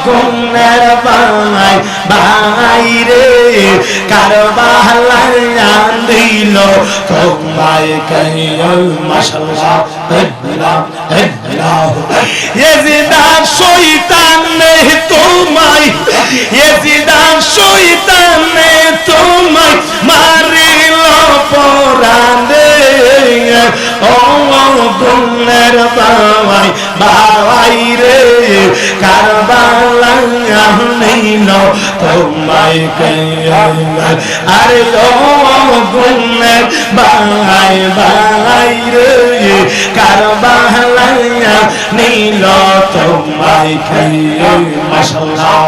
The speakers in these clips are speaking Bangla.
গুণের ভাই বাইরে কারবালায় দিল তোমায় কইল মাশাআল্লাহ ইয়েজিদা শয়তান তোমায় ইয়েজিদা শয়তান তোমায় মারিল পরাণে ও গুণের ভাই বাইরে কারবালায় নিল তোমায় কইল আরে ও গুণের ভাই বাইরে কারবালায় নিল তোমায় কইল মাশাআল্লাহ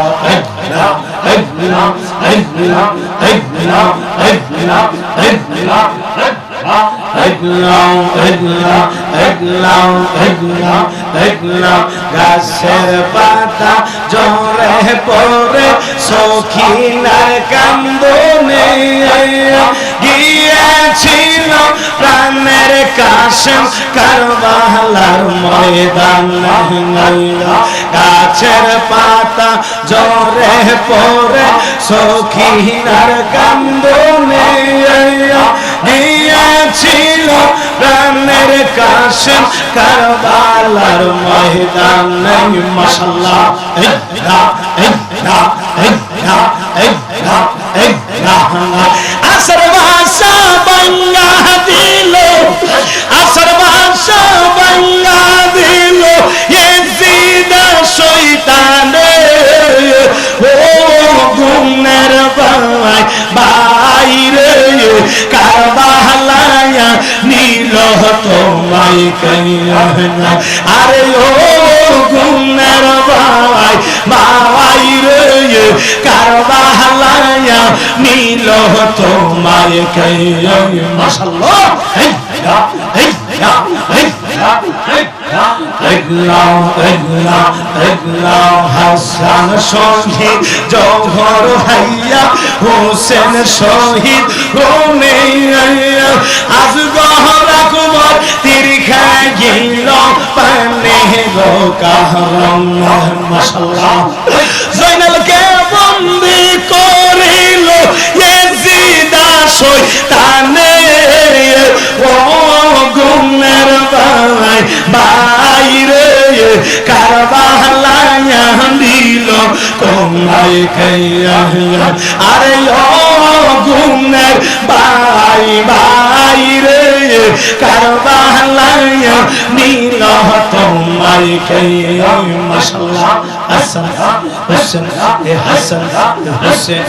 গাছের পাতা জরে পরে সখিনার কান্দনে গিয়েছিল প্রাণের কাশেম কারবালার ময়দান গাছের পাতা জরে পরে সখিনার কান্দনে গিয়েছিল প্রাণের কাশেম কারবালার ময়দান মাশাআল্লাহ আসর ভাষা বাংলা দিল আসর ভাষা বাংলা দিল ইয়েজিদা শয়তানে ও গুণের ভাই বাইরে কারবালায় নিল তোমায় কইল আরে ও গুণের ভাই বাইরে কারবালায় নিল তোমায় কইল মাশাআল্লাহ হাসান শহীদ জওহর ভাইয়া হোসেন শহীদ রোমে আজ গহর আকবর তীর খাইল পানে গো কাহরম মাশাআল্লাহ জয়নালকে বন্দী করিল ইয়েজিদা শয়তানে ও গুণের ভাই বাইরে কারবালায় দিল তোমায় কইল আরে ও গুণের ভাই বাইরে কারবালায় দিল তোমায় কইল মাশাআল্লাহ হাসান হোসেন হাসান হোসেন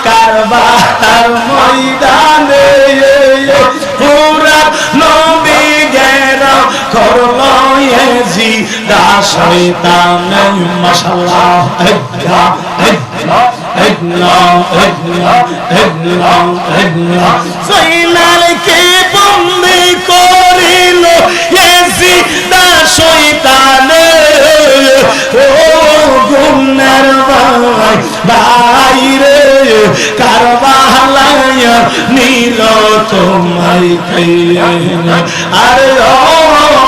কারবালার ময়দানে পুরা নবী গেরা করলো ইয়েজিদা শয়তান মাশাআল্লাহ জয়নালকে বন্দী করিল ইয়েজিদা শয়তানে ও গুণের ভাই বাইরে কারবালায় নিল তোমায় কইল আরে ও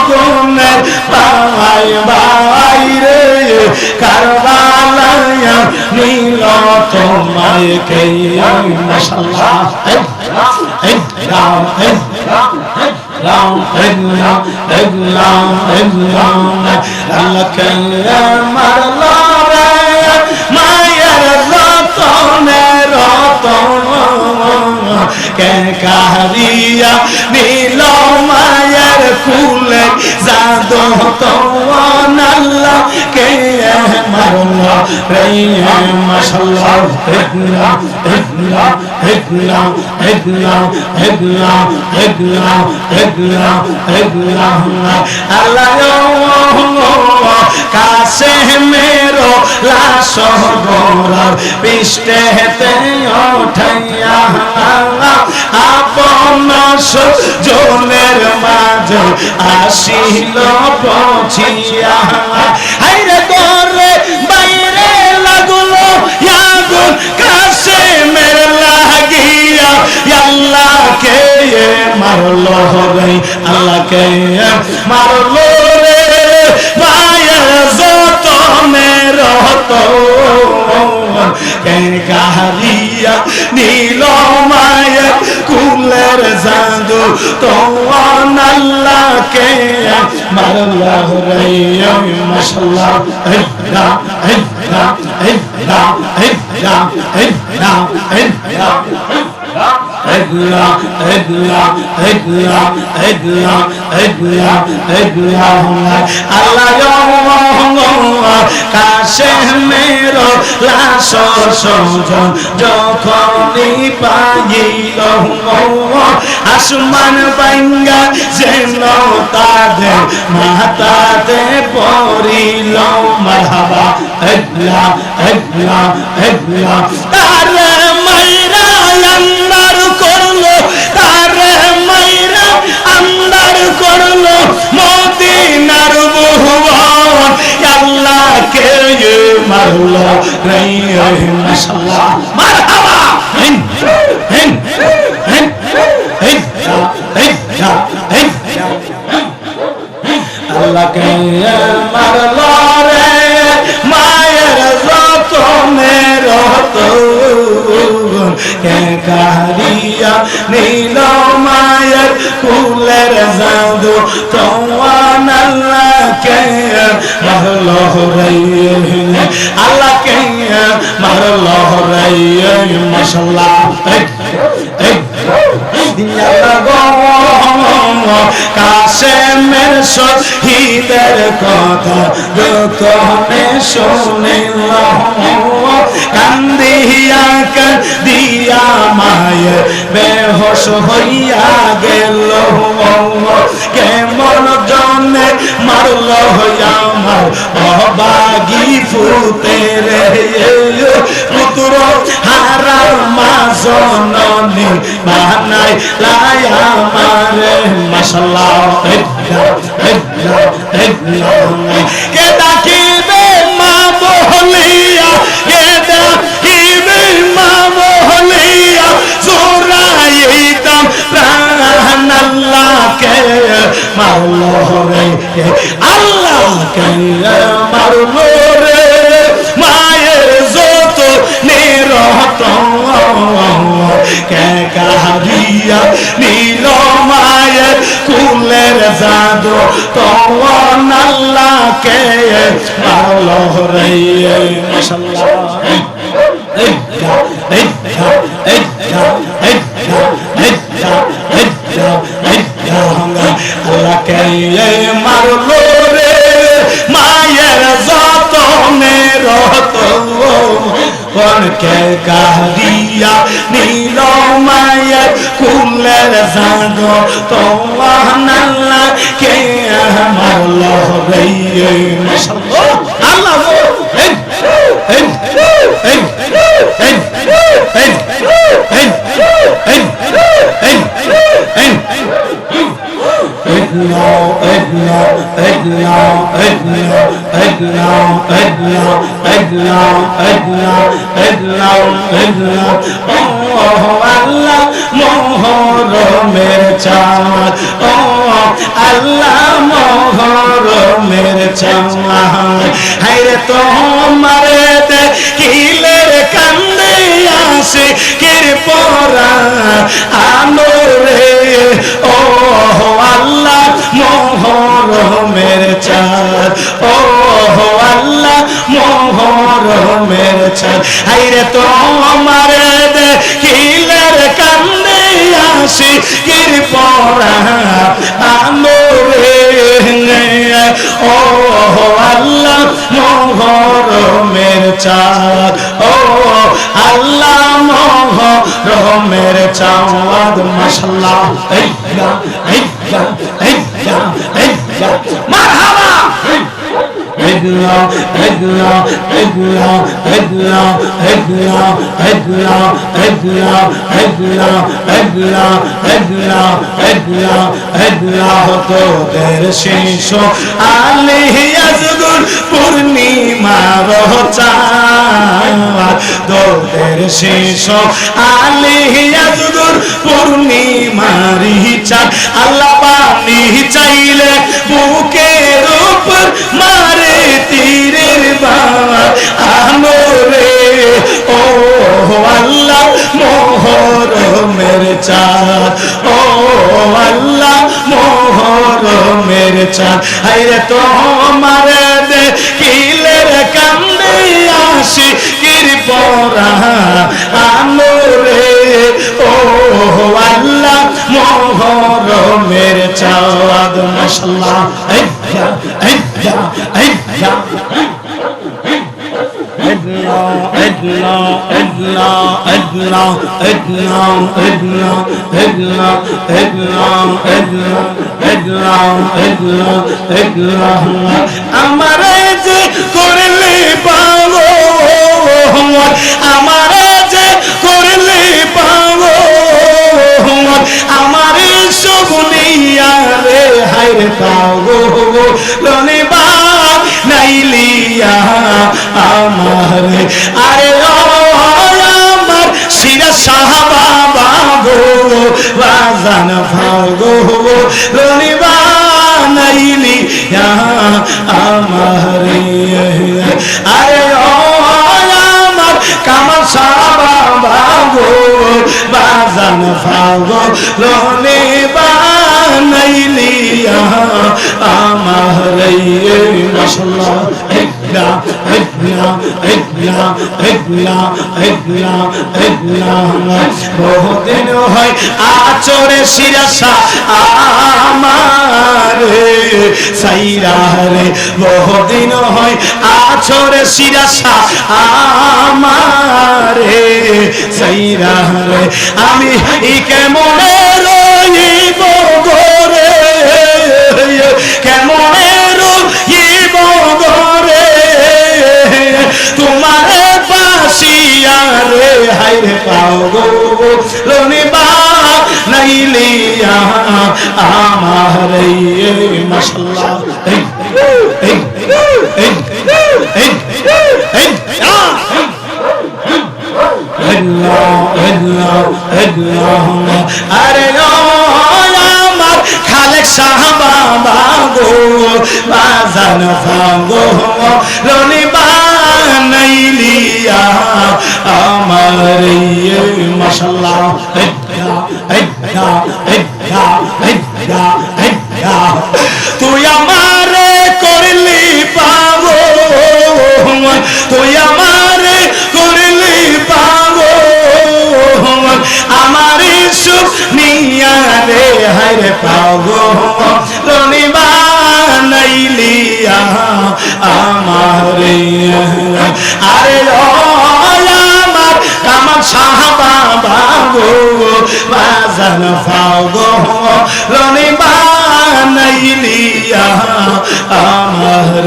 গুণের ভাই বাইরে কারবালায় নিল তোমায় কইল মাশাআল্লাহ মায়ের রতনের কে কারিয়া নীল মায়ের কুলে জাদু তোমার আল্লাহ কে মারল রে মাশাআল্লাহ কাছে মেরো লাশ গোরার পৃষ্ঠেতে উঠাইয়া জনের মাঝে আসিল পৌঁছিয়া হাইরে করে বাইরে লাগলো আগুন কাশেমের লাগিয়া আল্লাহকে মারলো রে আল্লাহকে মারলো রে মায়ের যত মেরত কাহারিয়া নীল মায়ের কুলের জাদু তোমার আল্লাহকে মারলো রে মাশাআল্লাহ কাশেমের লাশ সজন যখনই পাইল আসমান ভাঙ্গা যেন তাদের মাথাতে পড়িল মারহাবা আল্লাহ আল্লাহ আল্লাহ তারে মাইরা আন্দার করলো তারে মাইরা আন্দার করলো মদিনার ভুবন আল্লাহকে মারলো রে মাশাআল্লাহ মারহাবা হিন হিন হিন হিন হিন আল্লাহকে মারলো রে মায়ের যত মেরত কে কাহারিয়া নীল মায়ের কুলের জাদু তোমার আল্লাহকে মারলো রে আল্লাহকে মারলো রে মাশাআল্লাহ কাশেমের শহীদের কথা যতনে শুনিল কান্দিয়া কান্দিয়া মায়ের বেহোশ হইয়া গেল কেমন জনে মারল আমার অবাগি ফুতের পুত্র হারা মা জননী বানাই লায়া মারে মাশাআল্লাহ কে ডাকিবে মা বলিয়া কে ডাকিবে মা বলিয়া জোরাইতাম প্রাণ আল্লাহকে মারলো রে আল্লাহকে মারলো রে মায়ের যত নিরত কে কাহারিয়া নীল মায়ের কুলের জাদু তোমার আল্লাহকে মারলো রে মাশাআল্লাহ আল্লাহকে মারলো রে মায়ের যত মেরত কে কাহারিয়া নীল মায়ের কুলের জাদু তোমার আল্লাহকে মারলো রে মাশাআল্লাহ আল্লাহ মোহরমের চাঁদ ও আল্লাহ মোহরমের চাঁদ হায়রে তোমারে দেখিলে কান্দে আসে কৃপরা আলো রে ও আল্লাহ মোহরমের চাঁদ ও আল্লাহ মোহরমের চাঁদ হায়রে তোমারে দেখিলে কান্দে আসে কৃপরা আলো রে ও আল্লাহ মোহরমের চাঁদ ও আল্লাহ মোহরমের চাঁদ মাশাআল্লাহ মারহাবা তোদের শিশু আলী আজগুর পূর্ণিমার চাঁদ তোদের শিশু আলী আজগুর পূর্ণিমারি চাঁদ আল্লাহ পানি চাইলে বুকের উপর মারে তীরের বাঁধ আনোরে ও আল্লাহ মোহরমের চাঁদ ও আল্লাহ মোহরমের চাঁদ হায়রে তোমার দেখিলে কান্দে আসি কিরপরা আনোরে ও আল্লাহ মোহরমের চাঁদ মাশাআল্লাহ আইয়া আইয়া আইয়া আমার যে করলে পাবো আমার যে করলে পাবো আমার সব নিয়া রে হায় পাবো লনে বা নাইলিয়া আমার আরে আমার সিরা সাহাবা বাগো বাজান ভাগো রনিবা নাইলিয়া আমার আরে আমার কামাল সাহাবা বাগো বাজান ভাগো রনিবা নাইলিয়া আমার মাশাআল্লাহ ইল্লা ইল্লা ইল্লা ইল্লা ইল্লা ইল্লা বহুদিন হয় আচরে শিরাসা আমার সাইরা রে বহুদিন হয় আচরে শিরাসা আমার সাইরা রে আমি কেমনে রইব গোরে কেমনে রইব গোরে তোমার পাশিয়া রে হাইরে পাও গো রনিবা নাইলিয়া আমার মাশাআল্লাহ আরে আমার খালেক সাহাবা বাগো বাজান ভাগো রনিবা নাইলিয়া আমার মাশাআল্লাহ তুই আমারে করলি পাগো তুই আমারে করলি পাগো আমার সুখ নিয়া রে হায় পাগো রনিবা নাইলিয়া আমার আরে আমার কামাল সাহাবা বাগো বাজান ফাগো রনিবা নাইলিয়া আমার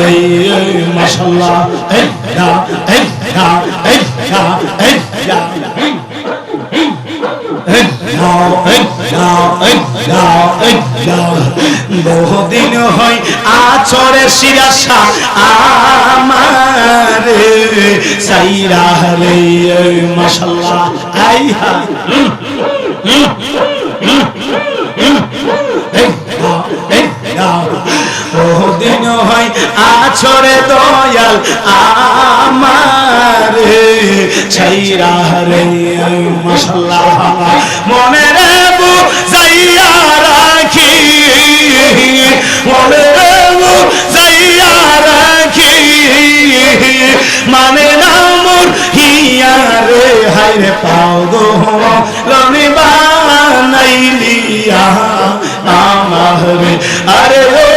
মাশাআল্লাহ ইল্লা ইল্লা ইল্লা ইল্লা বহুদিন হয় আচরে শিরাসা আমার সাইরা রে মাশাআল্লাহ আইহা বহুদিন হয় আছরে দয়াল আমার ছাইরা রে মাশাআল্লাহ মনে রে বুঝাইয়া রাখি মনে রে বুঝাইয়া রাখি মানে না মোর হিয়া রে হায় রে পাও গো লনিবা নাইলিয়া আমার আরে ও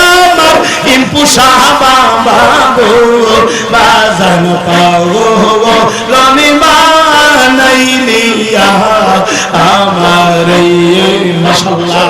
আমার ইম্পু সাহাবা বাগো বাজান পাও লনিবা নাইলিয়া আমার মাশাআল্লাহ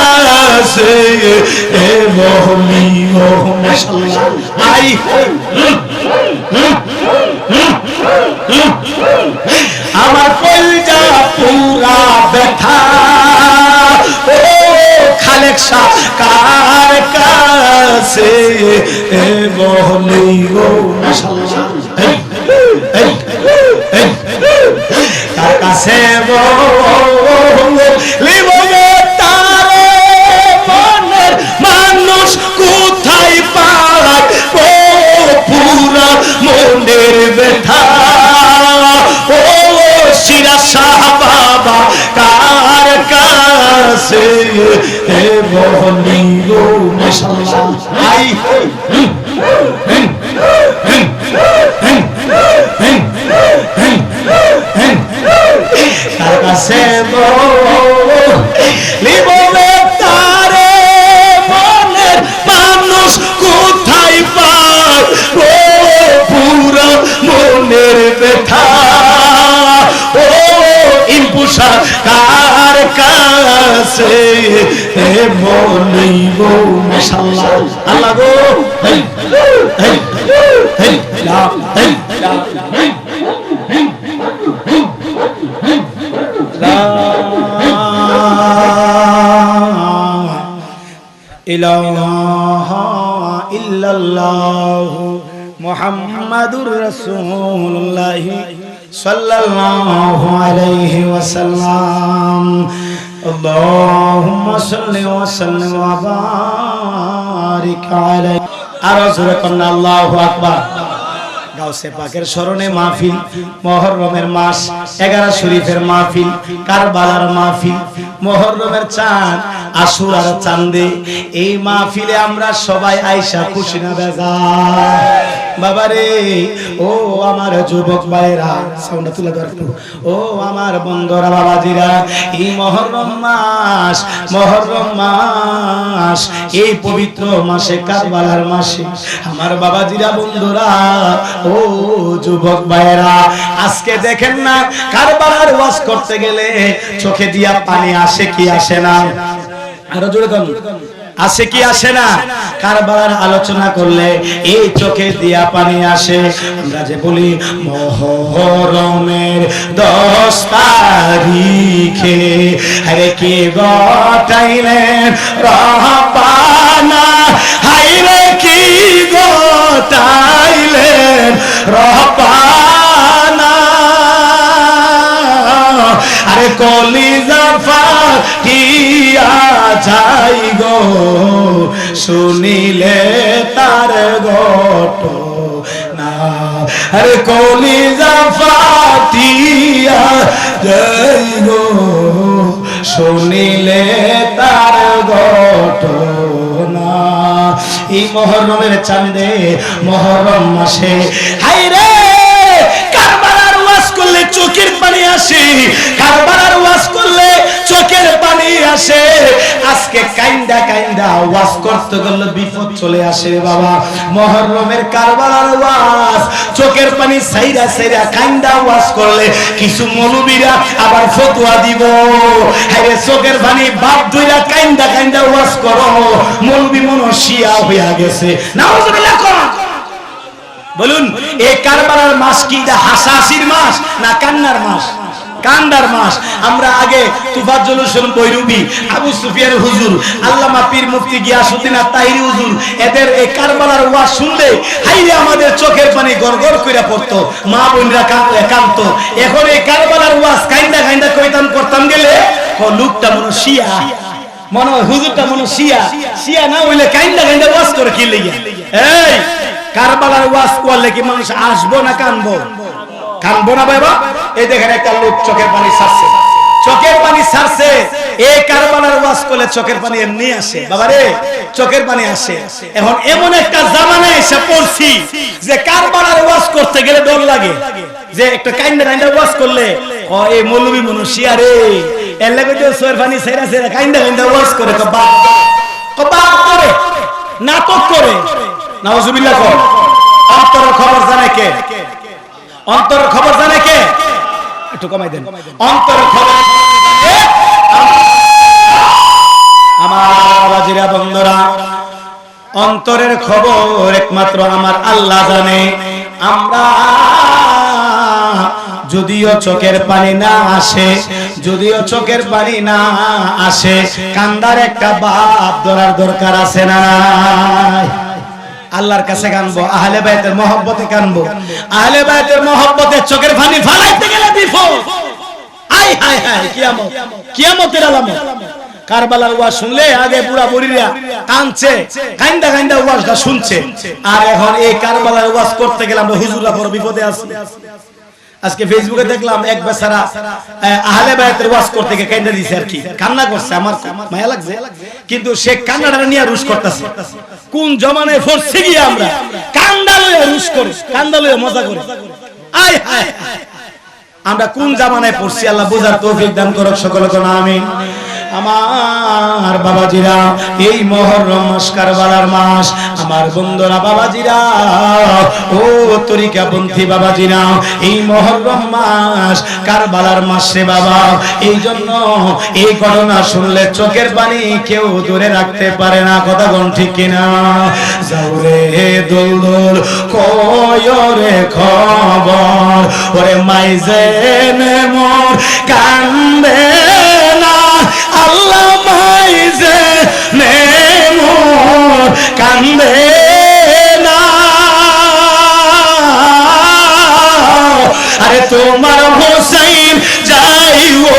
কাছে এ মহলি ও মাশাআল্লাহ আই আমার কলজা পুরা ব্যথা ও খালেক শাহ কার কাছে এ মহলি ও মাশাআল্লাহ কার কাছে বলিব তারে মনের মানুষ কোথায় পায় ও পুরা মনের ব্যথা ও শিরা শাহ বাবা কার কাছে এ বলি গো মাশাআল্লাহ আই কার কাছে বলিব তারে মনের মানুষ কোথায় পায় ও পুরা মনের ব্যথা ও ইম্পুষা কার কাছে এ বলিব মাশাআল্লাহ আল্লাহ গো ইলাহা ইল্লাল্লাহ মুহাম্মাদুর রাসূলুল্লাহ সাল্লাল্লাহু আলাইহি ওয়াসাল্লাম আল্লাহুম্মা সাল্লি ওয়া সাল্লিম ওয়া বারিক আলাইহি আর জোরে করুন আল্লাহু আকবার গাউসে পাকের স্মরণে মাহফিল মুহররমের মাস 11 শরীফের মাহফিল কারবালার মাহফিল মুহররমের চাঁদ আশুরার চাঁদে এই মাহফিলে আমরা সবাই আয়েশা খুশি না বেজার বাবারে ও আমার যুবক ভাইরা সাউন্ডটা তুলে ধর একটু ও আমার বন্ধুরা বাবাজিরা এই মুহররম মাস এই পবিত্র মাসে কারবালার মাসে আমার বাবাজিরা বন্ধুরা ও যুবক ভাইরা আজকে দেখেন না কারবালার ওয়াজ করতে গেলে চোখে দিয়া পানি আসে কি আসে না আরো জোরে বলুন আসে কি আসে না কারবালার আলোচনা করলে এই চোখে দিয়া পানি আসে আমরা যে বলি মুহররমের 10 তারিখে আরে কি গটাইলেন রহবানা হাইরে কি গটাইলেন রহবানা আরে কলিজা ফাটিয়া যাই গো শুনিলে তার ঘটনা আরে কলিজা ফাটিয়া যাই গো শুনিলে তার ঘটনা এই মুহররমের চাঁদে মুহররম মাসে হায়রে কারবালার ওয়াজ করলে চোখের পানি আসে কারবালার ওয়াজ করলে চোখের পানি আসে আজকে কাইন্দা কাইন্দা ওয়াজ করতে গেলে বিপদ চলে আসে বাবা মুহররমের কারবালার ওয়াজ চোখের পানি সাইরা সাইরা কাইন্দা ওয়াজ করলে কিছু মৌলবীরা আবার ফতোয়া দিব আরে চোখের পানি বাপ ধইরা কাইন্দা কাইন্দা ওয়াজ করো মৌলবী মনো শিয়া হইয়া গেছে নাউজুবিল্লাহ কোরআন বলুন এই কারবালার মাস কি হাসাহাসির মাস না কান্নার মাস কান্দার মাস আমরা আগে তুফাজ্জল হোসেন বৈরুবি আবু সুফিয়ান হুজুর আল্লামা পীর মুফতি গিয়াসউদ্দিন আত-তাহিরি হুজুর এদের এই কারবালার ওয়াজ শুনলে হাইরে আমাদের চোখের পানি গড়গড় কইরা পড়তো মা বোনরা একান্ত এখন এই কারবালার ওয়াজ কাইন্দা কাইন্দা কইতাম করতাম গেলে লোকটা মনে শিয়া মনে হুজুরটা মনে শিয়া না হইলে কাইন্দা কাইন্দা ওয়াজ করে কি লাগিয়া এই কারবালার ওয়াজ করলে কি মানুষ আসবো না কানবো কানবো না বাবা এই দেখেন একটা লোক চোখের পানি ছাড়ছে এই কারবালার ওয়াজ করলে চোখের পানি এমনি আসে বাবা রে চোখের পানি আসে এখন এমন একটা জামানায় এসে পড়ছি যে কারবালার ওয়াজ করতে গেলে ডর লাগে যে একটা কাইন্দা কাইন্দা ওয়াজ করলে ও এই মৌলবী মনুষ্যা রে এর লাগে তো চোখের পানি ছাইরা ছাইরা কাইন্দা কাইন্দা ওয়াজ করে বাপ করে নাটক করে নাউজুবিল্লাহ কর অন্তরের খবর জানে কে অন্তরের খবর জানে কে একটু কমাই দেন অন্তরের খবর আমার বাবাজিরা বন্ধুরা, অন্তরের খবর একমাত্র আমার আল্লাহ জানে। আমরা যদিও চোখের পানি না আসে, যদিও চোখের পানি না আসে, কান্দার একটা বাপ ধরার দরকার আছে না? আল্লাহর কাছে কানবো, আহলে বাইতের মহব্বতে কানবো। আহলে বাইতের মহব্বতে চোখের পানি ফালাইতে গেলে বিপদ। আই হায় হায়, কিয়ামত, কিয়ামতের আলামত। কারবালার ওয়াজ শুনলে আগে বুড়া বুড়িরা কাঁদছে, কান্দা কান্দা ওয়াজটা শুনছে, আর এখন এই কারবালার ওয়াজ করতে গেলে আমরা হুজুররা বড় বিপদে আছি। আজকে ফেসবুকে দেখলাম এক বেচারা আহলে বায়াতের ওয়াজ করতে গিয়ে কান্দা দিছে, আর কি কান্না করছে, আমার মায়া লাগছে, কিন্তু সে কান্নাটা নিয়ে রুশ করতেছে। কোন জমানায় পড়ছি গিয়ে আমরা? কান্দা লয়ে রুশ করি, কান্দা লয়ে মজা করি। আয় হায়, আমরা কোন জামানায় পড়ছি? আল্লাহ বুঝার তৌফিক দান করুক সকলে কোন আমিন। আমার বাবাজিরা, এই মুহররম মাস কারবালার মাস। আমার বন্ধুরা বাবাজিরা, ও তরিকাপন্থী বাবাজিরা, এই মুহররম মাস কারবালার মাস রে বাবা। এই জন্য এই ঘটনা শুনলে চোখের পানি কেউ ধরে রাখতে পারে না। কথা কোন ঠিক কিনা? যাওরে দুলদুল কয়রে খবর, ওরে মাইজেনে মোর কান্দে না, আল্লাহ মাইজে নে মোর কান্দে না। আরে তোমার হোসেন যাইও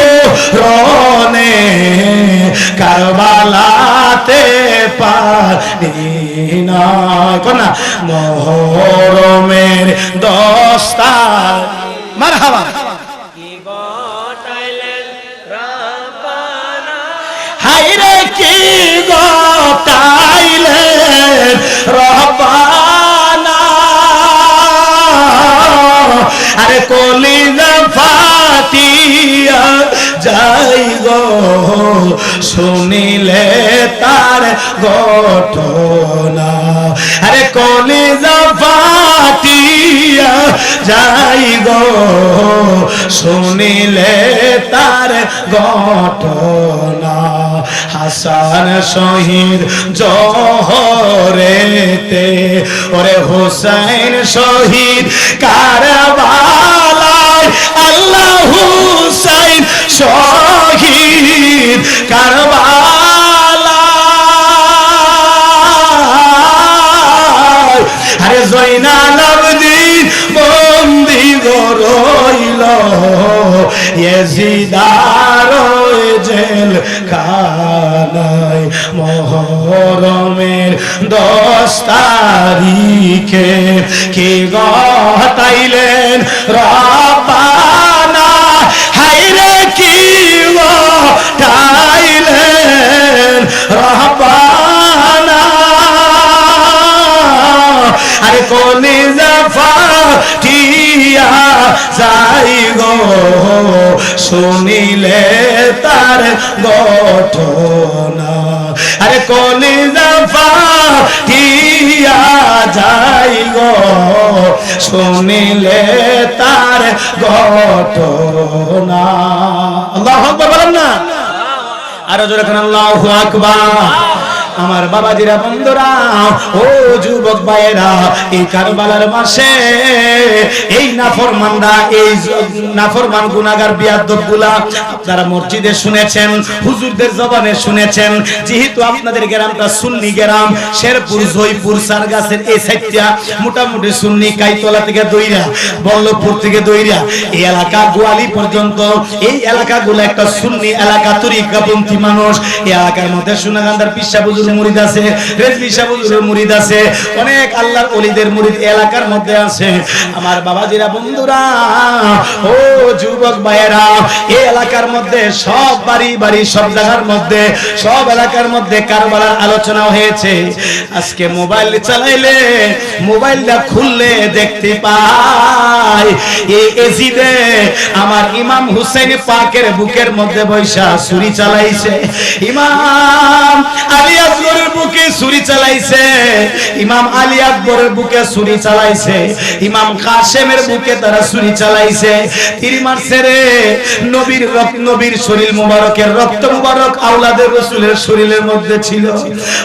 রনে, কারবালাতে পারি না। কোনা মুহররমের 10 তারিখ, মারহাবা। হায়রে কি গতাইলেন রব্বানা, আরে কলিজা ফাটিয়া যাই গো শুনিলে তার ঘটনা। আরে কলিজা ফাটিয়া যাই গো শুনিলে তার ঘটনা। হাসান শহীদ জোহরেতে, ওরে হোসেন শহীদ কারবালায়, আল্লাহ হুসাইন শহীদ কারবালায়। আরে জয়নাল আবদিন বন্দি রইল, ইয়াজিদার জেল খানায়। মুহররমের 10 তারিখে কে গতাইলেন রব্বানা, হায়রে কি গতাইলেন রব্বানা। আরে কলিজা ফাটিয়া যাই গো শুনিলে তার ঘটনা। আরে কলিজা ফাটিয়া যাই গো শুনিলে তার ঘটনা। আল্লাহু আকবার বলেন না? আরো জোরে করে আল্লাহু আকবার। আমার বাবাজিরা বন্ধুরা, ও যুবক ভাইয়েরা, এই কারবালার মাসে এই নাফরমানরা, এই নাফরমান গুনাহগার বিয়াদবগুলা আপনারা মসজিদে শুনেছেন, হুজুরদের জবানে শুনেছেন। যেহেতু আপনাদের গ্রামটা সুন্নি গ্রাম, শেরপুর, জয়পুর, সারগাছের এই সাইডটা মোটামুটি সুন্নি, কাইতলা থেকে দইরা, বল্লভপুর থেকে দইরা এই এলাকা গোয়ালি পর্যন্ত, এই এলাকাগুলো একটা সুন্নি এলাকা, তরিকাপন্থী মানুষ। এই এলাকার মধ্যে সোনাগান্ধার পিসা মুরিদ আছে, রেজভি সাহেবের মুরিদ আছে, অনেক আল্লাহর ওলিদের মুরিদ এলাকার মধ্যে আছে। আমার বাবাজিরা বন্ধুরা, ও যুবক ভাইয়েরা, এই এলাকার মধ্যে সব বাড়ি বাড়ি, সব জায়গার মধ্যে, সব এলাকার মধ্যে কারবালার আলোচনা হয়েছে। আজকে মোবাইল চালাইলে, মোবাইলটা খুললে দেখতে পাই এই এজিদে আমার ইমাম হুসাইন পাকের বুকের মধ্যে বৈশা ছুরি চালাইছে। ইমাম আলী আসগরের বুকে ছুরি চালাইছে, ইমাম আলী আকবরের বুকে ছুরি চালাইছে, ইমাম কাসেমের বুকে তারা ছুরি চালাইছে, তীর মারছে রে। নবীর রক্ত, নবীর শরীর মুবারকের রক্ত মুবারক আওলাদের রাসূলের শরীরের মধ্যে ছিল।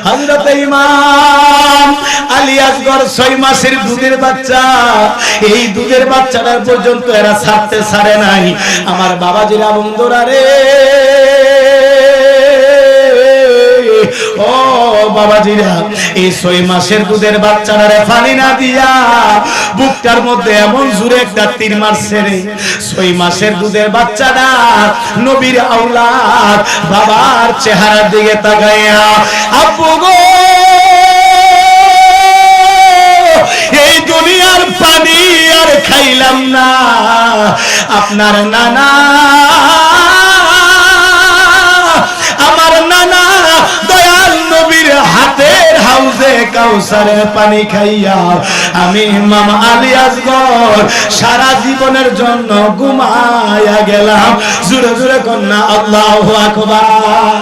হযরত ইমাম আলী আসগর 6 মাসের দুধের বাচ্চা, এই দুধের বাচ্চাটার পর্যন্ত এরা ছাড়তে ছাড়ে নাই। আমার বাবাজিরা বন্ধুরা রে, ও বাবাজিরা, এই 6 মাসের দুধের বাচ্চাটারে পানি না দিয়া বুকটার মধ্যে এমন জোরে একটা তীর মারছে রে। 6 মাসের দুধের বাচ্চাটা নবীর আওলাদ বাবার চেহারার দিকে তাকাইয়া, আব্বু গো এই দুনিয়ার পানি আর খাইলাম না, আপনার নানা, আমার নানা দয়াল নবীর হাতের হাউজে কাউসারের পানি খাইয়া আমি ইমাম আলী আসগর সারা জীবনের জন্য ঘুমায়া গেলাম। জোরে জোরে কন্যা আল্লাহু আকবার,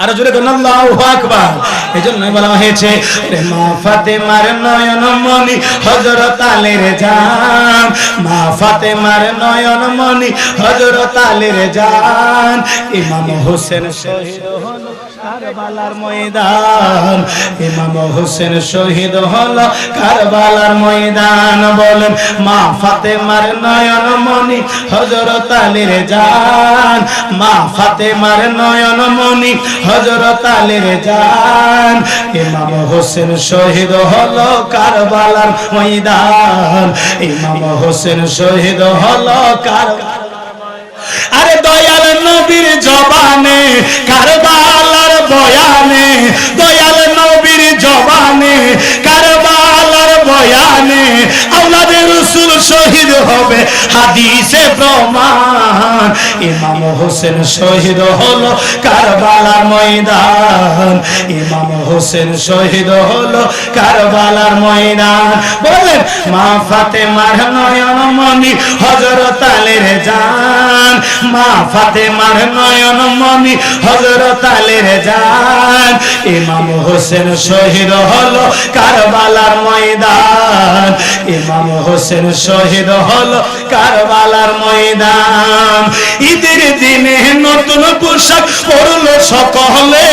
আর জোরে কন্যা আল্লাহু আকবার। এজন্যই বলা হয়েছে মা ফাতেমার নয়ন মনি হযরত আলীর জান, মা ফাতেমার নয়ন মনি হযরত আলীর জান। ইমাম হোসেন শহীদ হলো কারবালার ময়দান, ইমাম হোসেন শহীদ হলো কারবালার ময়দান। বলেন মা ফাতেমার নয়ন মনি হযরত আলীর জান, মা ফাতেমার নয়ন মনি হযরত আলীর জান। ইমাম হোসেন শহীদ হলো কারবালার ময়দান, ইমাম হোসেন শহীদ হলো কারবালার। আরে দয়াল নবীর জবানে কারবালার বয়ানে, দয়াল নবীর জবানে কারবালার বয়ানে আওলাদে রাসূল শহীদ হবে হাদিসে প্রমাণ। ইমাম হোসেন শহীদ হলো কারবালার ময়দান, ইমাম হোসেন শহীদ হলো কারবালার ময়দান। বলেন মা ফাতেমার নয়ন মনি হযরত আলীর জান, মা ফাতেমার নয়ন মনি হযরত আলীর জান। ইমাম হোসেন শহীদ হলো কারবালার ময়দান, ইমাম হোসেন শহীদ হলো কারবালার ময়দান। ঈদের দিনে নতুন পোশাক পরলো সকলে,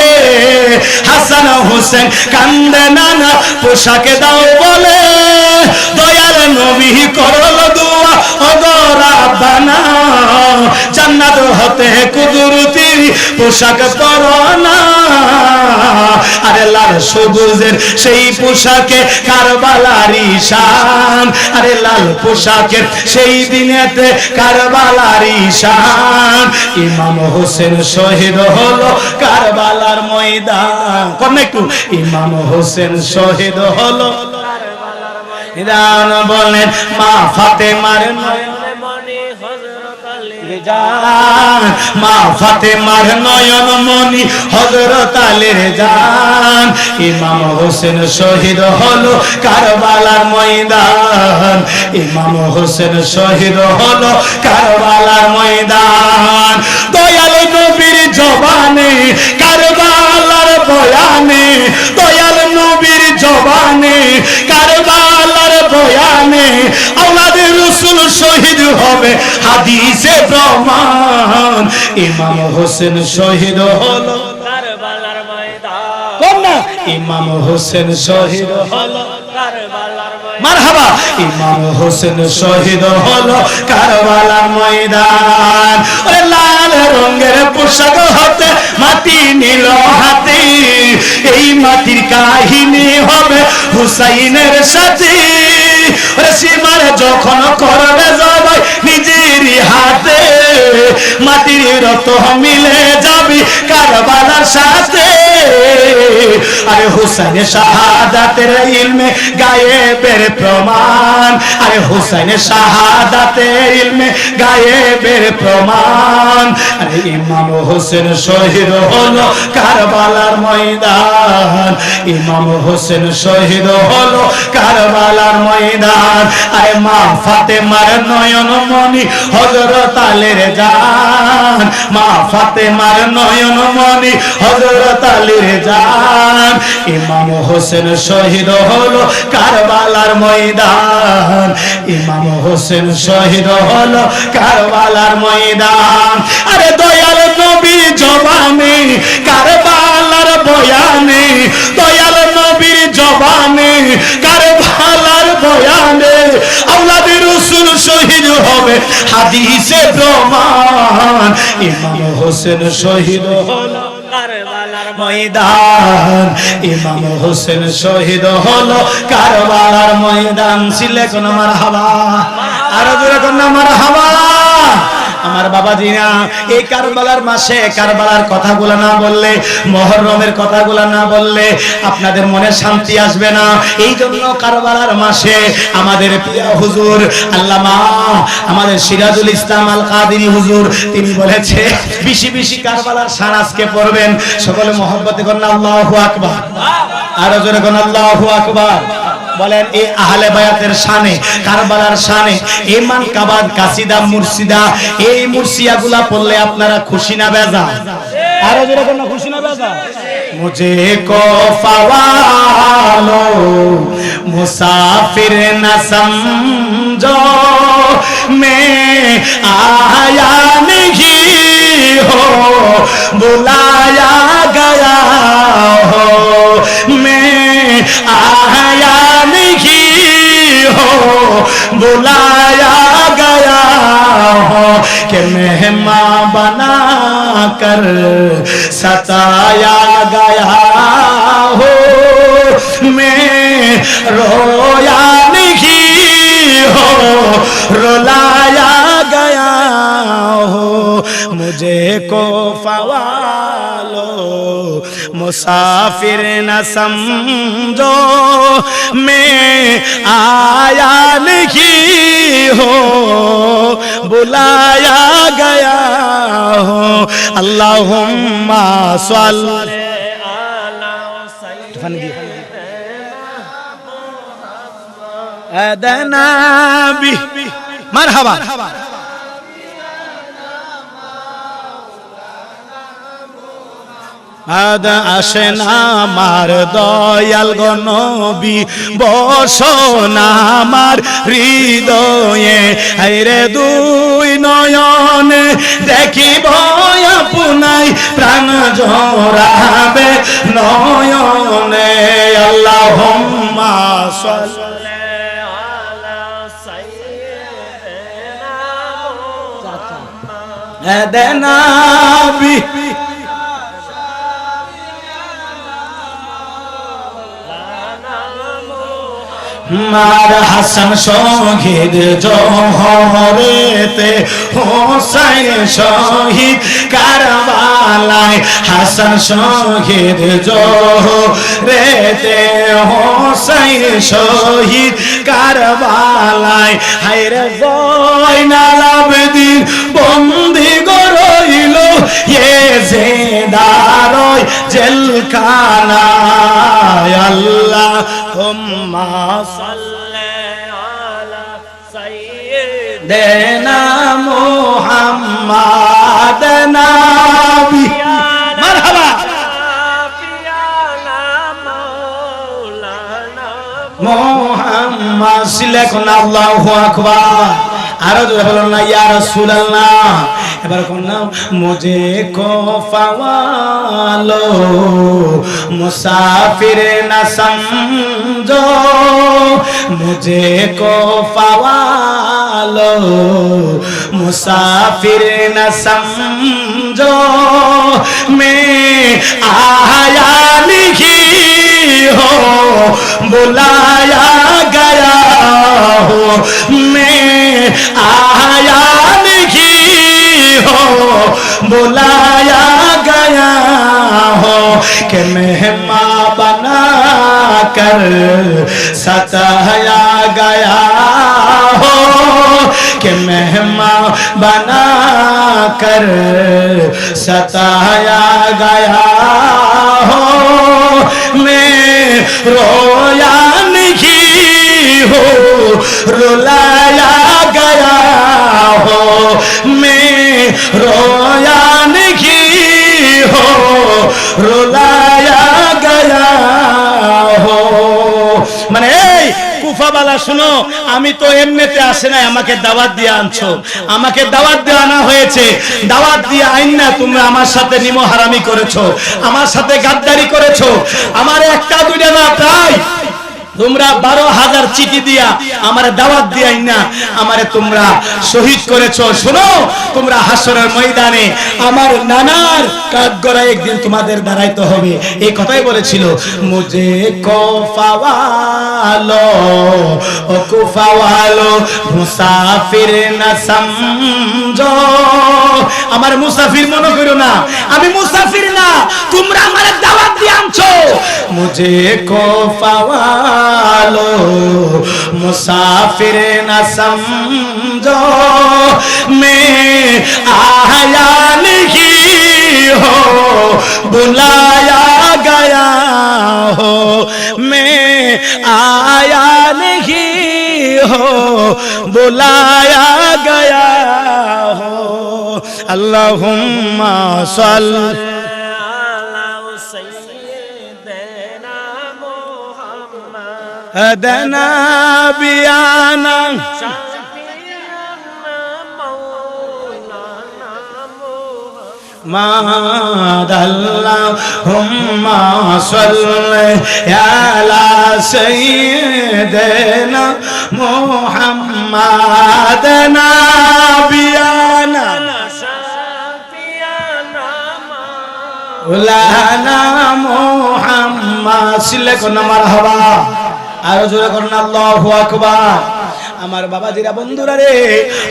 হাসান হোসেন কান্দে নানা পোশাকে দাও বলে, দয়াল নবী করলো দোয়া ওগো রাব্বানা জান্নাত হতে কুদরতি পোশাক পরনা। আরে লাল সবুজের সেই পোশাকে কারবালারি শান, আরে লাল পোশাকের সেই দিনেতে কারবালারি শান। ইমাম হোসেন শহীদ হলো কারবালার ময়দান। কোন একটু ইমাম হোসেন শহীদ হলো কারবালার ময়দান। বলেন মা ফাতেমার নয়ন মনি হযরত আলীর জান, মা ফাতেমার নয়ন মনি হযরত আলীর জান। ইমাম হোসেন শহীদ হলো কারবালার ময়দান, ইমাম হোসেন শহীদ হলো কারবালার ময়দান। দয়াল নবীর জবানে কারবালার বয়ানে, দয়াল নবীর জবানে কারবালার বয়ানে আওলাদে রাসূল শহীদ হবে হাদিসে প্রমাণ। ইমাম হোসেন শহীদ হলো কারবালার ময়দান। কোন না ইমাম হোসেন শহীদ হলো কারবালার ময়দান। মারহাবা। ইমাম হোসেন শহীদ হলো কারবালার ময়দান। ওরে লাল রঙের পোশাক হতে মাটি নিল হাতে, এই মাটির কাহিনী হবে হুসাইনের সাথে। ওরে সীমার যখন করবে জবাই নিজের হাতে, মাটির রত মিলে যাবি কারবালার সাথে। আরে হুসাইনের শাহাদাতের ইলমে গায়েবের প্রমাণ, আরে হুসাইনের শাহাদাতের ইলমে গায়েবের প্রমাণ। আরে ইমাম হোসেন শহীদ হলো কারবালার ময়দান, ইমাম হোসেন শহীদ হলো কারবালার ময়দান। আরে মা ফাতেমার নয়ন মনি হযরত আলীর আলীর জান, মা ফাতেমার নয়ন মনি হযরত আলীর জান। ইমাম হোসেন শহীদ হলো কারবালার ময়দান, ইমাম হোসেন শহীদ হলো কারবালার ময়দান। আরে দয়াল নবী জবানে কারবালার বয়ানে, দয়াল নবীর জবানে কারবালার বয়ানে আওলাদে রাসূল শহীদ হবে হাদিসে প্রমাণ। ইমাম হোসেন শহীদ হলো কারবালার ময়দান, ইমাম হোসেন শহীদ হলো কারবালার ময়দান। ছিলে কোন মারহাবা, আরো জোরে কোন মারহাবা। আমার বাবাজিরা, এই কারবালার মাসে কারবালার কথাগুলো না বললে, মুহররমের কথাগুলো না বললে আপনাদের মনে শান্তি আসবে না। এই জন্য কারবালার মাসে আমাদের প্রিয় হুজুর আল্লামা আমাদের সিরাজুল ইসলাম আল কাদেরী হুজুর তিনি বলেছে বেশি বেশি কারবালার শান আজকে পড়বেন। সকলে মহব্বতে করুন আল্লাহু আকবার, আরো জোরে করুন আল্লাহু আকবার। বলেন এই আহলে বায়াতের শানে, কারবালার শানে ইমান কাবাদ কাসিদা মুর্শিদা, এই মুর্শিয়াগুলা পড়লে আপনারা খুশি না বেজা? আরো জোরে কোন খুশি না বেজা? মুঝে কো ফাওয়ালো মুসাফির না সমঝো, मैं आया नहीं हो बुलाया गया हो, मैं आया नहीं हो बुलाया गया हो, कि मेहमान बना कर सताया गया हो, मैं रोया नहीं हो रुलाया गया हो, मुझे को फवालो मुसाफिर न समझो, मैं आया नहीं हो बुलाया गया हो। अल्लाहुम्मा सल्ली अला सय्यिदना नबी মারহাবা। আদ আসেনা আমার দয়াল গো নবী, বসনা আমার হৃদয়ে, আইরে দুই নয়নে দেখিব আপনাই, প্রাণ জোড়াবে নয়নে। আল্লাহুম্মা সাল্লি আলা সাইয়্যিদিনা নবী মার হাসান শহীদ জোহরেতে, হোসেন শহীদ কারবালায়, হাসান শহীদ জোহরেতে, হোসেন শহীদ কারবালায়। হায়রে জয়নাল আবেদিন বন্দি গরইল এ জেদারয় জেলখানায়। আল্লাহুম্মা সাল্লি আলা সাইয়্যিদিনা মুহাম্মাদ নবী মারহাবা। মুহাম্মদ সিলেকুন আল্লাহু আকবার। আরো জোরে বলুন না ইয়া রাসূলুল্লাহ। এবার কোন নাম মুঝে কো ফাওয়ালো মুসাফির না সমঝো, মুঝে কো ফাওয়ালো মুসাফির না সমঝো, मैं आया नहीं हो बुलाया गया हो, मैं आया नहीं हो बुलाया गया हो, कि मेहमान बना कर सताया गया हो, कि मेहमान बना कर सताया गया हो, मैं रोया नहीं हो रुलाया गया हो, मैं रोया नहीं हो रुलाया गया हो মানে কুফাবালা শুনো আমি তো এমনিতে আসে নাই আমাকে দাওয়াত দিয়ে আনছো আমাকে দাওয়াত দিয়ে আনা হয়েছে দাওয়াত দিয়ে আইন না তুমি আমার সাথে নিমো হারামি করেছো আমার সাথে গাদ্দারি করেছো আমার একটা দুইটা না প্রায় তোমরা 12,000 চিঠি দিয়া আমারে দাওয়াত দিয়াই না আমারে তোমরা শহীদ করেছো শোনো তোমরা হাসরের ময়দানে আমার নানার কাঠগড়ায় একদিন তোমাদের দাঁড়াইতে হবে এই কথাই বলেছিল মুঝে কোফাওয়ালো ও কোফাওয়ালো মুসাফির না সমঝো আমার মুসাফির মনে করো না আমি মুসাফির না তোমরা আমারে দাওয়াত দিয়ে আনছো মুঝে কোফাওয়ালো मुसाफिर न समझो मैं आया नहीं हो बुलाया गया हो मैं आया नहीं हो बुलाया गया हो अल्लाहुम्मा सल्ली هدنا بيانا محمد اللهم صل على سيدنا محمد نبينا مولانا محمد সিলেকনা মারহাবা আর জোরে করুন আল্লাহু আকবার আমার বাবাজিরা বন্ধুরা রে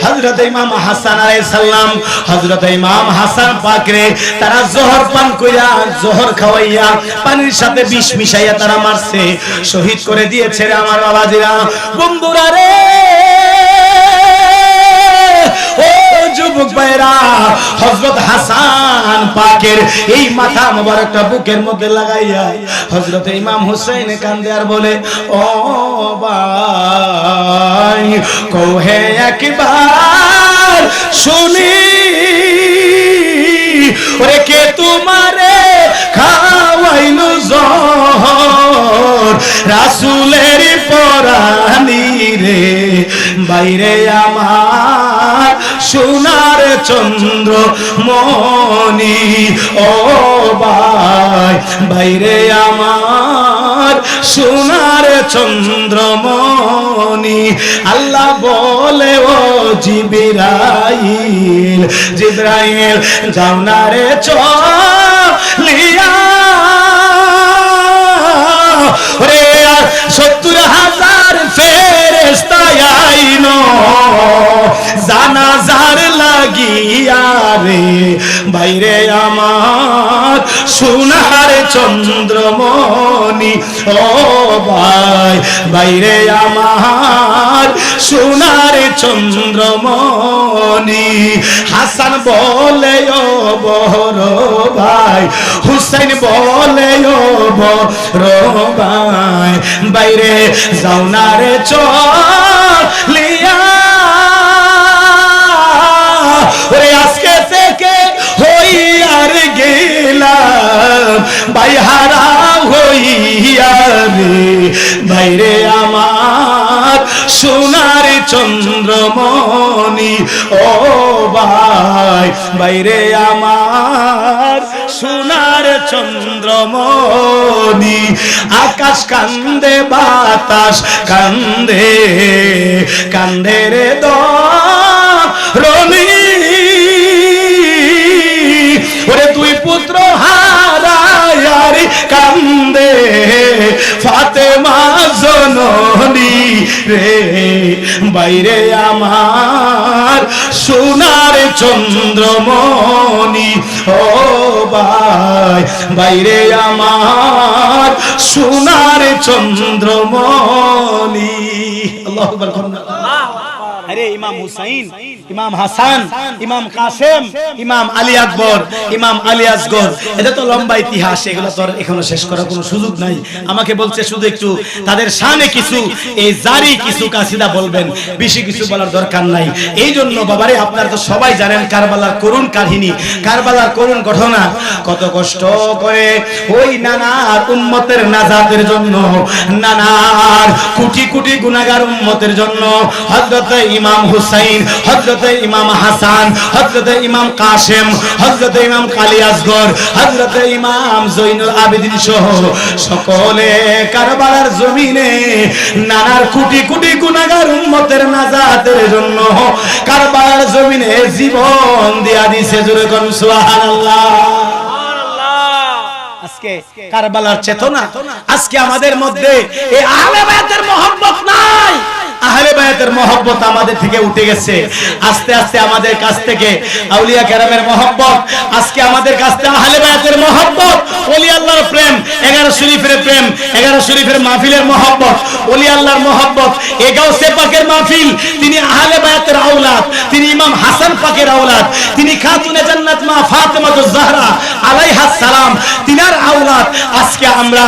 হযরত ইমাম হাসান আলাইহিস সালাম হযরত ইমাম হাসান পাক রে তারা জোহর পান কইরা জোহর খাওয়াইয়া পানির সাথে বিষ মিশাইয়া তারা মারছে শহীদ করে দিয়েছে রে আমার বাবাজিরা বন্ধুরা রে ও যুবক ভাইরা হযরত হাসান পাকের এই মাথা মোবারকটা বুকের মধ্যে লাগাইয়া হযরত ইমাম হুসাইন কান্দে আর বলে ও ভাই কোহে একবার শুনি ওরে কে তোমারে খাওয়াইলো জহর রাসূলের পরানি রে বাইরে আমার সোনার চন্দ্র মনি ও ভাই বাইরে আমার সোনার চন্দ্র মনি আল্লাহ বলে ও জিবরাইল জিবরাইল যাও না রে চলিয়া রে 70,000 ফেরেশতা আইনো জানাজার লাগিয়া রে বাইরে আমার সোনার চন্দ্রমণি ও ভাই বাইরে আমার সোনার চন্দ্রমণি হাসান বলে ও বড় ভাই হুসাইন বলে ও বড় ভাই বাইরে যাও না রে চলিয়া ওরে আজকে থেকে হইয়ার গেলাম বাইহারা হইয়া রে বাইরে আমার সোনার চন্দ্রমণি ও ভাই বাইরে আমার সোনার চন্দ্রমণি আকাশ কান্দে বাতাস কান্দে কান্দে রে রনি ওরে দুই পুত্র হারায়ার কান্দে ফাতেমা জননী রে বাইরে আমার সোনার চন্দ্রমণি ও ভাই বাইরে আমার সোনার চন্দ্রমণি আল্লাহু আকবার আরে ইমাম হুসাইন, ইমাম হাসান, ইমাম কাসেম, ইমাম আলী আকবর, ইমাম আলী আসগর, এটা তো লম্বা ইতিহাস, এগুলো তো এখনো শেষ করার কোনো সুযোগ নাই। আমাকে বলছে শুধু একটু তাদের শানে কিছু এই জারি কিছু কাসিদা বলবেন, বেশি কিছু বলার দরকার নাই। এই জন্য বাবারে আপনারা তো সবাই জানেন কারবালার করুণ কাহিনী, কারবালার করুণ ঘটনা, কত কষ্ট করে ওই নানার উম্মতের নাজাতের জন্য, নানার কোটি কোটি গুনাহগার উম্মতের জন্য হযরত ইমাম হুসাইন, হযরত ইমাম হাসান, হযরত ইমাম কাসেম, হযরত ইমাম আলী আসগর, হযরত ইমাম জৈনুল আবেদিন সহ সকলে কারবালার জমিনে নানার কোটি কোটি গুনাহগার উম্মতের নাজাতের জন্য কারবালার জমিনে জীবন দিয়া দিয়েছে। জোরে কোন সুবহানাল্লাহ। আজকে কারবালার চেতনা, আজকে আমাদের মধ্যে এই আহলে বায়াতের মহব্বত নাই, আহলে বায়াতের মহব্বত আমাদের থেকে উঠে গেছে। আস্তে আস্তে আমাদের কাছ থেকে আউলিয়া কেরামের মহব্বত, আজকে আমাদের কাছ থেকে আহলে বায়াতের মহব্বত, ওলি আল্লাহর প্রেম, 11 শরীফের প্রেম, 11 শরীফের মাহফিলের মহব্বত, ওলি আল্লাহর মহব্বত, এই গাউসে পাকের মাহফিল, তিনি আহলে বায়াতের আওলাদ, তিনি ইমাম হাসান পাকের আওলাদ, তিনি খাতুনে জান্নাত মা ফাতেমাতুজ জাহরা আলাইহাস সালাম, তিনার আওলাদ। আজকে আমরা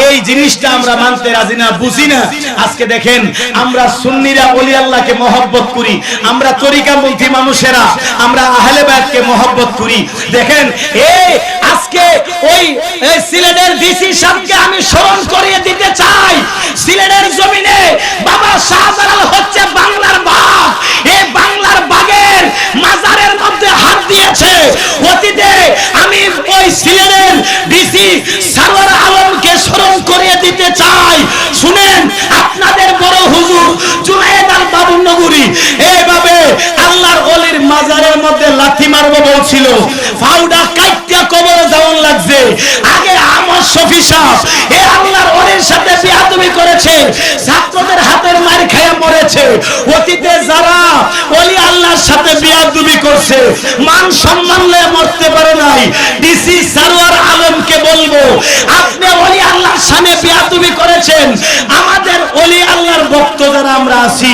এই জিনিসটা আমরা মানতে রাজি না, বুঝি না। আজকে দেখেন আমরা সুন্নিরা ওলি আল্লাহকে মহব্বত করি, আমরা তরিকাপন্থী মানুষেরা আমরা আহলে বায়াতকে মহব্বত করি। দেখেন এই আজকে ওই সিলেটের ডিসি সাহেবকে আমি স্মরণ করিয়ে দিতে চাই, সিলেটের জমিনে বাবা শাহজালাল হচ্ছে বাংলার বাঘ, এই বাংলার বাঘের মাজারের মধ্যে হাত দিয়েছে। অতীতে আমি ওই সিলেটের ডিসি সারওয়ার আলমকে স্মরণ করিয়ে দিতে চাই। শুনেন, আপনাদের বড় হুজুর জুনায়েদ আল বাবুর নগরী এইভাবে আল্লাহর ওলির মাজারের মধ্যে লাথি মারবো বলছিল, ফাউডা কাইত্যা কবর যাওয়ার লাগছে। আগে আমার শফি সাহেব এই আল্লাহর ওলির সাথে বিয়াদবি করেছে, ছাত্রদের হাতের মার খেয়ে মরেছে। অতীতে যারা ওলি আল্লাহর সাথে বিয়াদবি করছে মান সম্মান নিয়ে মরতে পারে নাই, ডিসি সারওয়ার আলমকে বলবো আপনি ওলি আল্লাহর সামনে বিয়াদবি করেছেন। আমাদের ওলি আল্লাহর ভক্ত যারা আমরা আছি,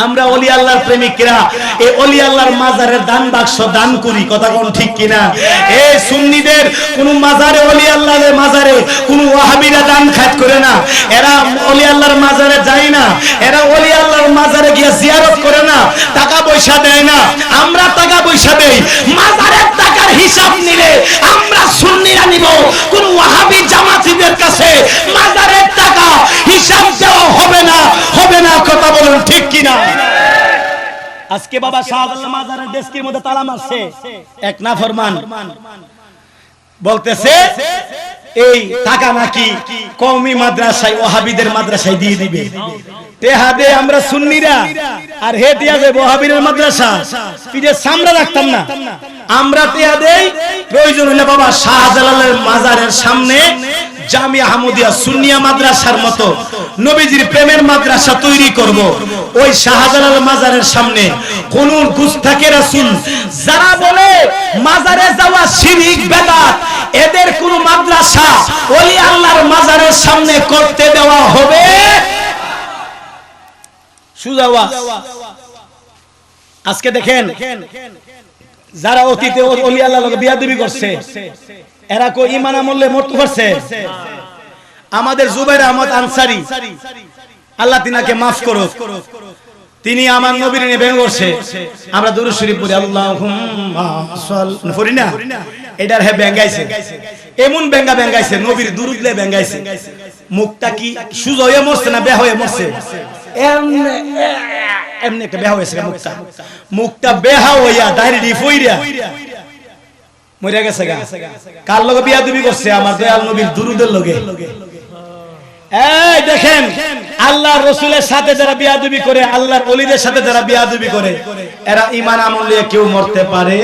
আমরা ওলি আল্লাহর প্রেমিকরা এই ওলি আল্লাহর মাজারের দান বাক্স দান করি, কথা কোন ঠিক কিনা? এই সুন্নিদের কোন মাজারে ওলি আল্লাহর মাজারে কোন ওয়াহাবিরা দান খাত করে না, এরা ওলি আল্লাহর মাজারে যায় না, এরা ওলি আল্লাহর মাজারে গিয়ে জিয়ারত করে না, টাকা পয়সা দেয় না। আমরা টাকা পয়সা দেই, মাজারের টাকার হিসাব নিলে আমরা সুন্নিরা নিব, কোন ওয়াহাবি জামাতিদের কাছে মাজারের টাকা হিসাব দেওয়া হবে না, হবে না। কথা বলুন ঠিক কিনা? আজকে বাবা শাহজালাল মাজারের ডেস্কের মধ্যে তালা মারছে, এক নাফরমান বলতেছে এই টাকা নাকি কওমি মাদ্রাসায় ওয়াহাবিদের মাদ্রাসায় দিয়ে দিবে। টেহা দে আমরা সুন্নিরা, আর হে টিয়া যাবে ওয়াহাবিদের মাদ্রাসা, পিঠে সামরা রাখতাম না। আমরা টেহা দেই, প্রয়োজন হলে বাবা শাহজালালের মাজারের সামনে জামিয়া আহমদিয়া সুন্নিয়া মাদ্রাসার মতো নবীজির প্রেমের মাদ্রাসা তৈরি করব। ওই শাহজালাল মাজারের সামনে কোন গুস্তাকে রাসূল যারা বলে মাজারে যাওয়া শিরক বেদাত, এদের কোন মাদ্রাসা ওলি আল্লাহর মাজারের সামনে করতে দেওয়া হবে? সুজাওয়া আজকে দেখেন যারা অতীতে ওলি আল্লাহর বিয়াদবি করছে, এরা কো ঈমান আমলে মরতে পারছে? আমাদের জুবাইর আহমদ আনসারী, আল্লাহ তিনাকে মাফ করুক, তিনি আমার নবীর নিয়ে ব্যঙ্গ করছে। আমরা দুরূদ শরীফ পড়ি, আল্লাহুম্মা সাল্লি পড়ি না, এটার হে ব্যঙ্গাইছে, এমন ব্যঙ্গাইছে, নবীর দুরূদ লে ব্যঙ্গাইছে। মুখটা কি সুজ হয়ে মরছে না বেয়া হয়ে মরছে? এমনি একটা বেয়া হয়েছে মুখটা, মুখটা বেহা হইয়া দাড়ি ফইরা মরে গেছে গা। কার লগে বিয়াদবি করছে? আমার দয়াল নবীর দুরূদের লগে। এই দেখেন, আল্লাহর রাসূলের সাথে যারা বিয়াদবি করে, আল্লাহর ওলিদের সাথে যারা বিয়াদবি করে, এরা ঈমান আমল নিয়ে কেউ মরতে পারে?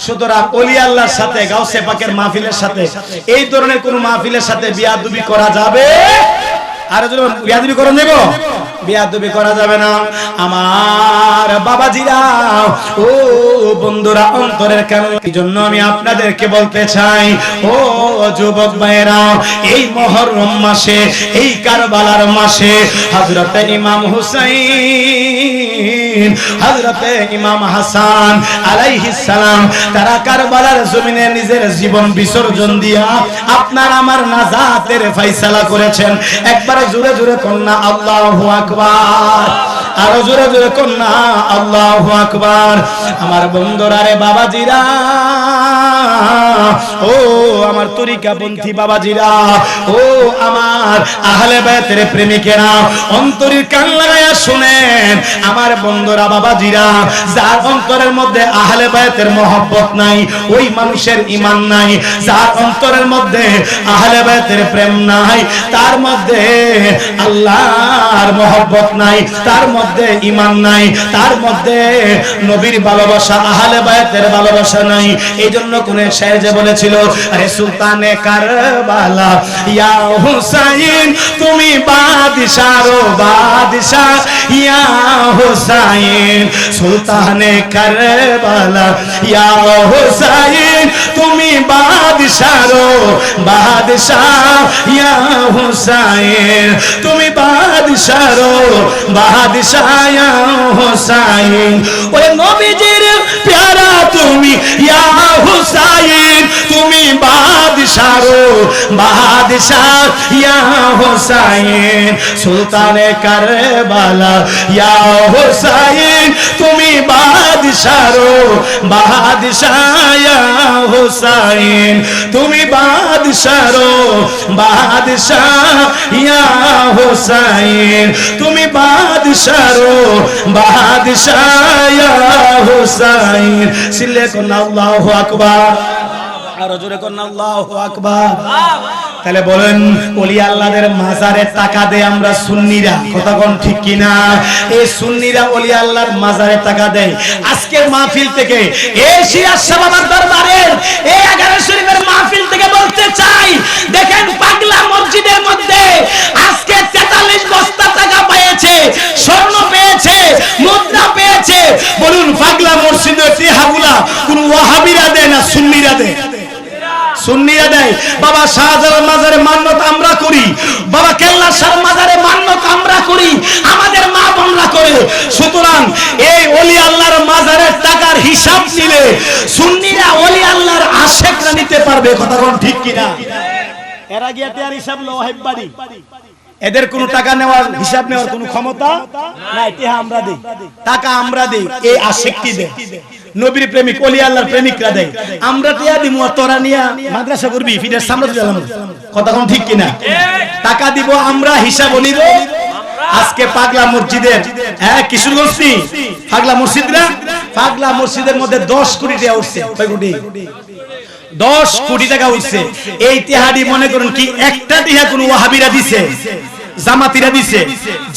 সুতরাং ওলি আল্লাহর সাথে গাউসে পাকের মাহফিলের সাথে এই ধরনের কোন মাহফিলের সাথে বিয়াদবি করা যাবে? আর যদি বিয়াদবি করে নেব বেয়াদবি করা যাবে না। আমার বাবাজিরা, ও বন্ধুরা, অন্তরের কারণে এই জন্য আমি আপনাদেরকে বলতে চাই, ও যুবক ভাইরা, এই মুহররম মাসে, এই কারবালার মাসে হযরতে ইমাম হুসাইন, হযরতে ইমাম হাসান আলাইহিস সালাম, তারা কারবালার জমিনে নিজের জীবন বিসর্জন দিয়া আপনার আমার নাজাতের ফয়সালা করেছেন। একবার জোরে জোরে কন্যা আল্লাহু আকবার, আরো জোরে জোরে কন্যা আল্লাহু আকবার। আমার বন্ধুরা রে বাবাজিরা, ও আমার তরিকাপন্থী বাবাজিরা, ও আমার আহলে বায়তের প্রেমিকেরা, অন্তরের কান লাগায়া শুনেন। আমার বন্ধুরা বাবাজিরা, যার অন্তরের মধ্যে আহলে বায়তের মহব্বত নাই, ওই মানুষের ঈমান নাই। যার অন্তরের মধ্যে আহলে বায়তের প্রেম নাই, তার মধ্যে আল্লাহর মহব্বত নাই, তার মধ্যে ঈমান নাই, তার মধ্যে নবীর ভালোবাসা, আহলে বায়তের ভালোবাসা নাই। এই জন্য কোন শায়ের যে বলেছিল, আরে সুলতানে কারবালা ইয়া হুসাইন, তুমি বাদশাহ ও বাদশাহ ইয়া হুসাইন, সুলতানে কারবালা ইয়া হুসাইন, তুমি বাদশাহ ও বাদশাহ ইয়া হুসাইন, তুমি বাদশাহ ও বাদশাহ ইয়া হুসাইন। ওরে নবীজির প্যারা তুমি ইয়া হুসাইন, তুমি বাদশাহ ও বাদশাহ ইয়া হুসাইন, সুলতানে কারবালা ইয়া হুসাইন, তুমি বাদশাহ ও বাদশাহ ইয়া হুসাইন, তুমি বাদশাহ ও বাদশাহ ইয়া হুসাইন, তুমি বাদশাহ ও বাদশাহ ইয়া হুসাইন। সিলে কোন আল্লাহু আকবার, আরো জোরে কোন আল্লাহু আকবার। তাহলে বলেন, ওলি আল্লাহদের মাজারে টাকা দেয় আমরা সুন্নিরা, কথা কোন ঠিক কিনা? এই সুন্নিরা ওলি আল্লাহর মাজারে টাকা দেয়। আজকের মাহফিল থেকে, এশিয়া শাবাবার দরবারের এই 11 শরীফের মাহফিল থেকে বলতে চাই, দেখেন পাগলা মসজিদের মধ্যে আজকে 43 বস্তা টাকা পেয়েছে, স্বর্ণ পেয়েছে, মুদ্রা পেয়েছে। বলুন, পাগলা মসজিদের টিহাগুলা কোন ওয়াহাবিরা দেয় না সুন্নিরা দেয়? সুন্নিরা দেয়। বাবা শাহজালাল মাজারে মান্নত আমরা করি, বাবা কেল্লা শাহ মাজারে মান্নত আমরা করি, আমাদের মা বোনরা করে। সুতরাং এই ওলি আল্লাহর মাজারের টাকার হিসাব নিলে সুন্নিরা ওলি আল্লাহর আশিকরা নিতে পারবে, কথা কোন ঠিক কিনা? এরা গিয়ে তার হিসাব লো হেব্বাড়ি, এদের কোনো টাকা নেওয়ার হিসাব নেওয়ার কোনো ক্ষমতা নাই। টাকা আমরা দেই, টাকা আমরা দেই, এই আশিকটি দেয়। নবীর প্রেমিক ওলি আল্লাহর প্রেমিকরা দেয়। আমরা টিয়া দিমু, তোরা নিয়া মাদ্রাসা করবি, ফিরের সামনে চলে যাবো, কথা কোন ঠিক কিনা? টাকা দিব আমরা, হিসাব নিব। আজকে পাগলা মসজিদের, হ্যাঁ কিশোরগঞ্জ পাগলা মসজিদরা, পাগলা মসজিদের মধ্যে 10 কোটি টাকা উঠছে। কয় কোটি? 10 কোটি টাকা উঠছে। এই তিহাদি মনে করুন কি একটা টিহা কোন ওয়াহাবিরা দিছে? জামাতিরা দিছে।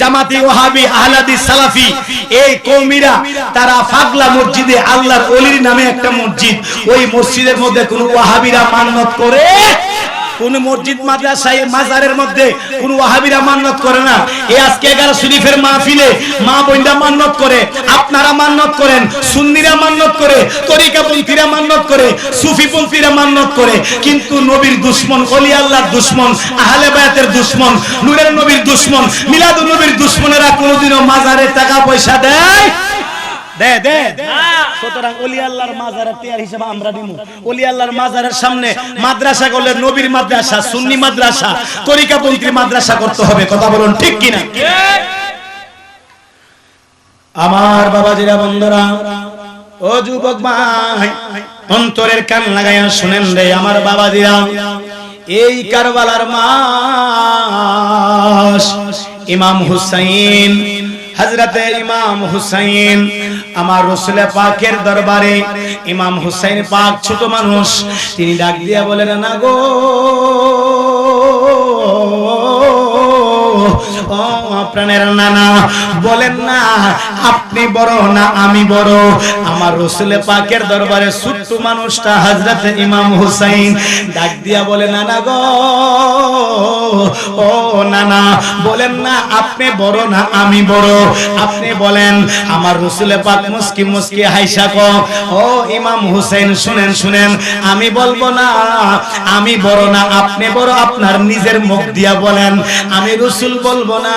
জামাতি, ওয়াহাবি, আহলাদিস, সালাফি, এই কওমিরা তারা পাগলা মসজিদে আল্লাহর ওলির নামে একটা মসজিদ, ওই মসজিদের মধ্যে কোন ওয়াহাবিরা মান্নত করে? কোন মসজিদ মাদ্রাসায় মাজারের মধ্যে কোন ওয়াহাবিরা মান্নত করে না। এই আজকে 11 শরীফের মাহফিলে মা বোনরা মান্নত করে, আপনারা মান্নত করেন, সুন্নিরা মান্নত করে, তরিকাপন্থীরা মান্নত করে, সুফিপন্থীরা মান্নত করে। কিন্তু নবীর দুশমন, ওলি আল্লাহর দুশমন, আহলে বায়াতের দুশমন, নূরের নবীর দুশমন, মিলাদুন নবীর দুশমনেরা কোনোদিনও মাজারে টাকা পয়সা দেয়? সুতরাং ওলি আল্লাহর মাজারের টিয়ার হিসেবে আমরা দিব। ওলি আল্লাহর মাজারের সামনে মাদ্রাসা করলে নবীর মাদ্রাসা, সুন্নি মাদ্রাসা, তরিকাপন্থী মাদ্রাসা করতে হবে, কথা বলুন ঠিক কিনা? আমার বাবাজিরা, বন্ধুরা, ও যুবক ভাই, অন্তরের কান লাগাইয়া শুনেন রে আমার বাবাজিরা, এই কারবালার মাস, ইমাম হুসাইন, হযরতে ইমাম হুসাইন, আমার রাসূল পাকের দরবারে ইমাম হুসাইন পাক ছোট মানুষ, তিনি ডাক দিয়া বলেন, না গো ও প্রাণের নানা, বলেন না আপনি বড় না আমি বড়? আমার রাসূল পাকের দরবারে ছোট্ট মানুষটা হযরত ইমাম হুসাইন ডাক দিয়া বলে, নানা গো, ও নানা, বলেন না আপনি বড় না আমি বড়? আপনি বলেন। আমার রাসূল পাক মুস্কি মুস্কি হাসা কো, ও ইমাম হুসাইন শুনেন শুনেন, আমি বলবো না আমি বড় না আপনি বড়, আপনার নিজের মুখ দিয়া বলেন। আমি রাসূল বলবো না,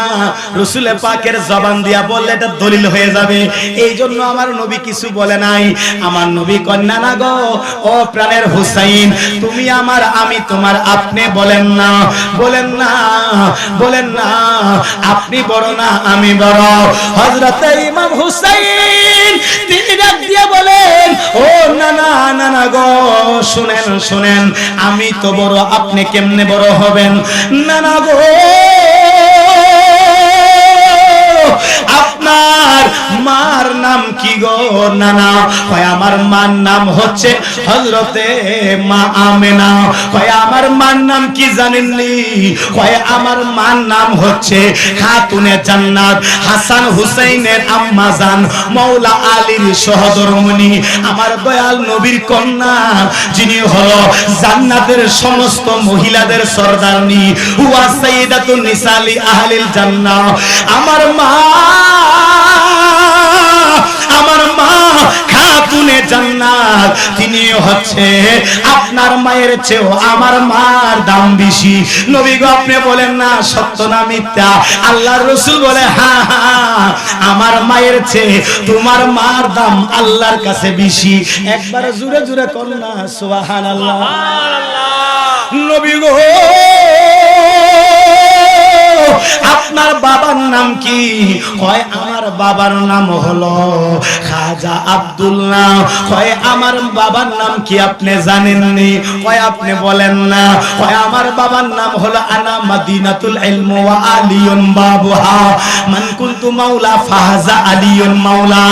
রাসূল পাকের জবান দিয়া বললে এটা দলিল হয়ে যাবে। এই জন্য আমার নবী কিছু বলে নাই। আমার নবী কন্যা না গো, ও প্রাণের হুসাইন, তুমি আমার আমি তোমার, আপনি বলেন না, বলেন না, বলেন না আপনি বড় না আমি বড়? হযরত ইমাম হুসাইন তিনি ডাক দিয়ে বলেন, ও নানা, নানা গো, শুনেন শুনেন, আমি তো বড়, আপনি কেমনে বড় হবেন? নানা গো, আপনার মার নাম কি গো? নানা কয় আমার মার নাম হচ্ছে হযরতে মা আমেনা। কয় আমার মার নাম কি জানেননি? কয় আমার মার নাম হচ্ছে খাতুনে জান্নাত, হাসান হুসাইনের আম্মা জান, মাওলা আলীর সহধর্মিণী, আমার দয়াল নবীর কন্যা, যিনি হলো জান্নাতের সমস্ত মহিলাদের সরদারনি, ওয়া সাইয়্যিদাতুন নিসালি আহলিল জান্নাহ। আমার মা, আমার মা খাতুনে জান্নাত, তিনি হচ্ছে আপনার মায়ের চেয়েও আমার মার দাম বেশি। নবী গো আপনি বলেন না সত্য না মিথ্যা? আল্লাহর রাসূল বলে, হ্যাঁ হ্যাঁ, আমার মায়ের চেয়ে তোমার মার দাম আল্লাহর কাছে বেশি। একবার জোরে জোরে করুন না সুবহানাল্লাহ। নবী গো আপনার বাবার নাম কি? কয় আমার বাবার নাম হলো খাজা আব্দুল্লাহ। কয় আমার বাবার নাম কি আপনি জানেননি? কয় আপনি বলেন না। কয় আমার বাবার নাম হলো আনা মাদিনাতুল ইলম ওয়া আলিয়ুন বাবুহা, মান কুনতু মাওলা ফাহাজা আলিয়ুন মাওলা।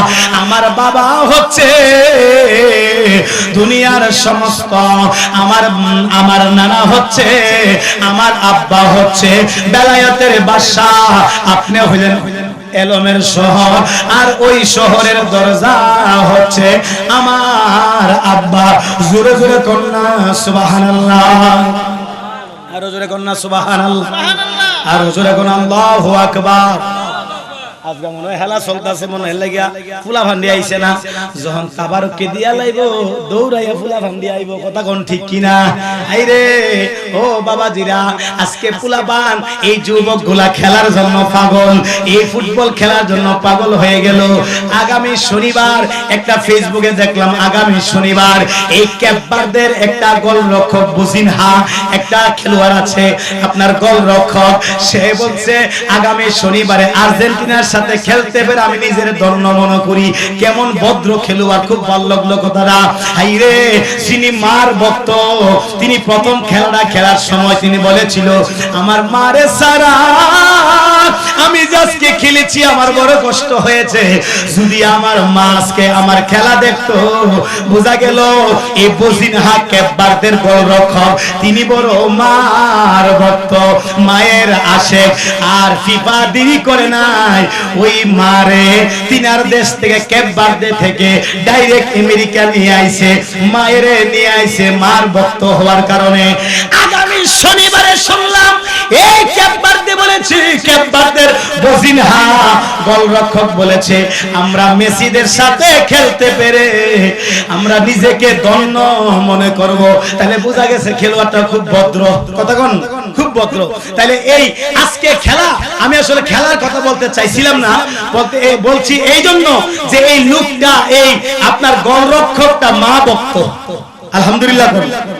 আমার বাবা হচ্ছে দুনিয়ার সমস্ত, আমার নানা হচ্ছে, আমার আব্বা হচ্ছে বেলায়েতের বাদশা, আপনি হইলেন এলমের শহর, আর ওই শহরের দরজা হচ্ছে আমার আব্বা। জোরে জোরে কন্যা সুবহানাল্লাহ, আর জোরে কন্যা সুবহানাল্লাহ, আর জোরে কন্যা আল্লাহু আকবার। আজকে মনে হয় হেলা চলতেছে, মনে হয় লাগিয়া ফুলা ভান্ডি আইছে না, যখন তাবারুককে দিয়া লাইব দৌড়াইয়া ফুলা ভান্ডি আইব। কথা কোন ঠিক কিনা? আইরে ও বাবাজিরা, আজকে ফুলা বান এই যুবক গুলা খেলার জন্য পাগল, এই ফুটবল খেলার জন্য পাগল হয়ে গেল। আগামী শনিবার একটা ফেসবুকে দেখলাম, আগামী শনিবার এই ক্যাপবারদের একটা গোলরক্ষক বুজিনহা একটা খেলোয়াড় আছে আপনার গোলরক্ষক, সে বলছে আগামী শনিবারে আর্জেন্টিনার সাথে খেলতে পেরে আমি নিজের ধন্য মনে করি। কেমন ভদ্র খেলোয়াড়, খুব ভালো লাগলো কথাটা। হাইরে যিনি মার ভক্ত, তিনি প্রথম খেলাটা খেলার সময় তিনি বলেছিল, আমার মারে সারা আমি আজকে খেলেছি, আমার বড় কষ্ট হয়েছে। যদি আমার মা আজকে আমার খেলা দেখতো, বোঝা গেল এই বজিনহা ক্যাপবারদের গোলরক্ষক তিনি বড় মার ভক্ত, মায়ের আশেক। আর ফিফা দেরি করে নাই, ওই মারে তিনার দেশ থেকে ক্যাপবারদে থেকে ডাইরেক্ট আমেরিকা নিয়ে আইছে, মায়ের নিয়ে আইছে মার ভক্ত হওয়ার কারণে। আগামী শনিবারে শুনলাম এই ক্যাপবারদে বলেছে, ক্যাপবারদের বজিনহা গোলরক্ষক বলেছে, আমরা মেসিদের সাথে খেলতে পেরে আমরা নিজেকে ধন্য মনে করব। তাহলে বোঝা গেছে খেলোয়াড়টা খুব ভদ্র। কথা কোন খুব ভদ্র। তাহলে এই আজকে খেলা, আমি আসলে খেলার কথা বলতে চাইছিলাম না, বলছি এই জন্য যে এই লোকটা, এই আপনার গোলরক্ষকটা মা ভক্ত। আলহামদুলিল্লাহ,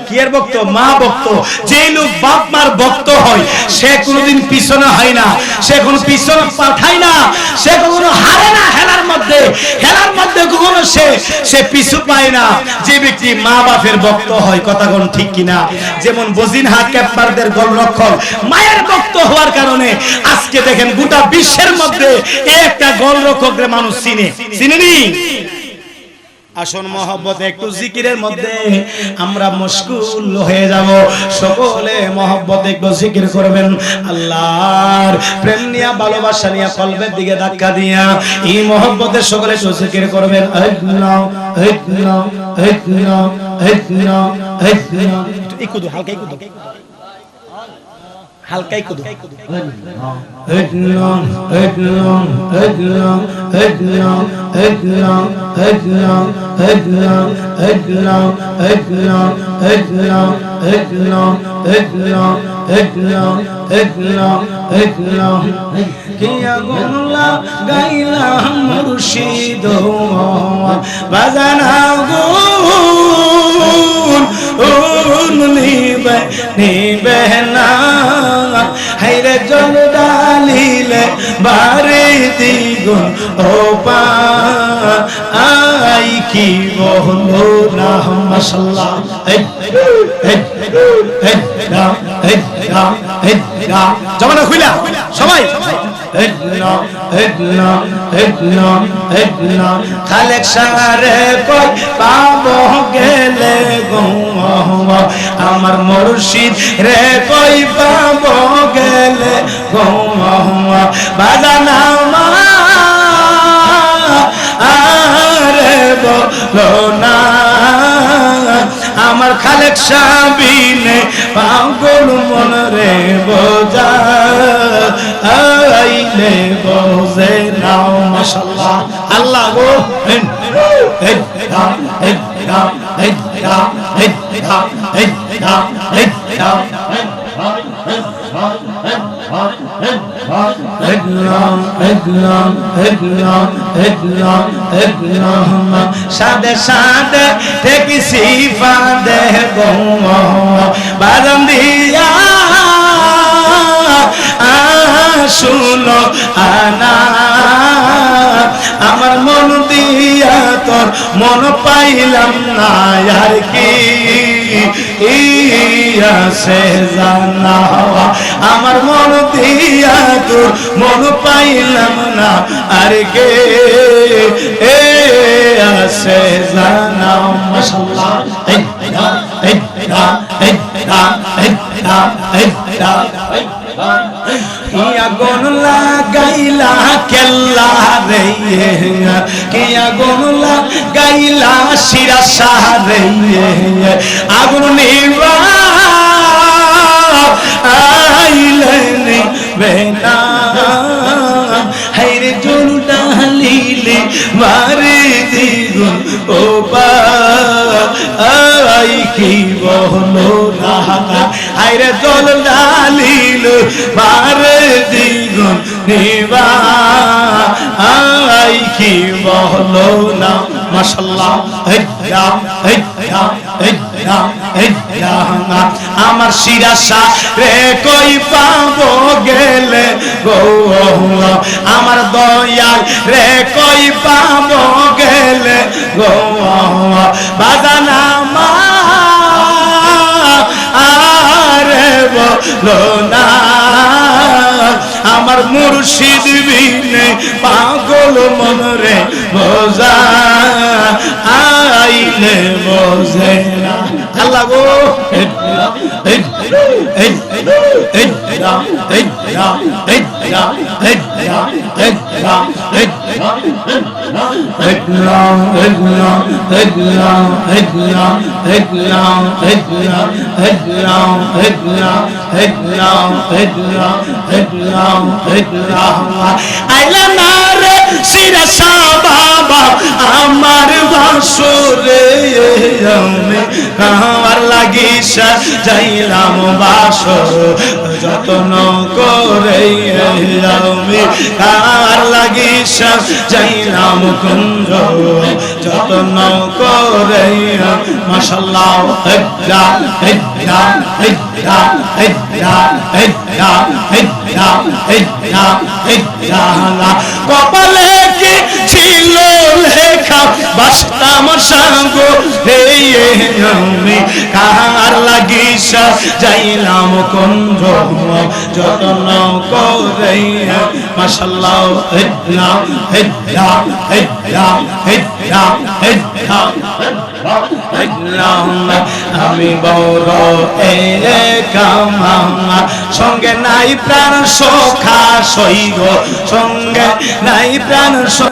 কি এর ভক্ত? মা ভক্ত। যে লোক বাপ মার ভক্ত হয় সে কোনোদিন পিছনে হয় না, সে কোনো পিছনে পাঠায় না, সে কখনো হারে না খেলার মধ্যে, খেলার মধ্যে কখনো সে পিছু পায় না। যে ব্যক্তি মা বাপের ভক্ত হয়, কথা কোন ঠিক কিনা? যেমন বজিনহা ক্যাপবারদের গোলরক্ষক মায়ের ভক্ত হওয়ার কারণে আজকে দেখেন গোটা বিশ্বের মধ্যে একটা গোলরক্ষকরে মানুষ চিনে, চিনেনি? আসুন মহব্বতে একটু জিকিরের মধ্যে আমরা মশগুল হয়ে যাব। সকলে মহব্বতে একটু জিকির করবেন, আল্লাহর প্রেম নিয়ে ভালোবাসা নিয়ে কলবের দিকে ধাক্কা দিয়া এই মহব্বতে সকলে একটু জিকির করবেন। একটু হালকা হালকাই কুদু কিয়া গুনলা গাইলা মুর্শিদ বাজানা গুন নিবে নিবে না হাইরে জল ডালিলে বারে দ্বিগুণ ও পাই কি বহলো না মাশাআল্লাহ। জমানা খুইলা সবাই খালেক সারে কই পাবো গেলে গো আমার মুর্শিদ রে কই পাবো গেলে গো বাজানা আরে বলো না আমার খালেক সাবিনে পাগল মন রে বোঝা আইলে বোঝে নাও মাশাআল্লাহ। আল্লাহ গো সাদে সাদে দেখছি ফাদে গো বাজান দিয়া শুনো আনা আমার মন দিয়া তোর মন পাইলাম না আর কি সে জানা আমার মন দিয়া তোর মন পাইলাম না আর কে সে জানা মাশাআল্লাহ। কিয়া গুন লাগাইলা কেল্লা রে কিয়া গুন লাগাইলা শিরা সারে আগুন নিবা আইলে নিবে না হাইরে জল ডালিলে মারে দ্বিগুণ ও পাই কি বহলো না হাইরে জল ডালিল মারে দ্বিগুণ নিবা আই কি বহলো না মাশাআল্লাহ। আমার শিরাশা রে কই পাবো গেলে গো আমার দয়াল রে কই পাবো গেলে গো বাজানা আরে বলো না আমার মুর্শিদ বিনে পাগল মন রে বোঝা আইলে বোঝে না। আল্লাহ গো আইলা না রে শিরাশা বাবা আমার বাসরে আমি কাহার লাগি যাইলাম বাসর যত্ন করে আমি কাহার লাগি যাইলাম কুঞ্জ যত্ন করে মাশাআল্লাহ। কপালে কি ছিল লেখা বাসতাম সাঙ্গ আমি কাহার লাগিস নিশা যাইলাম কুঞ্জ যতন করে মাশাআল্লাহ হেদনা হেদনা হেদনা হেদনা হেদনা আমি বড় একামা সঙ্গে নাই প্রাণ সখা সইগ সঙ্গে নাই প্রাণ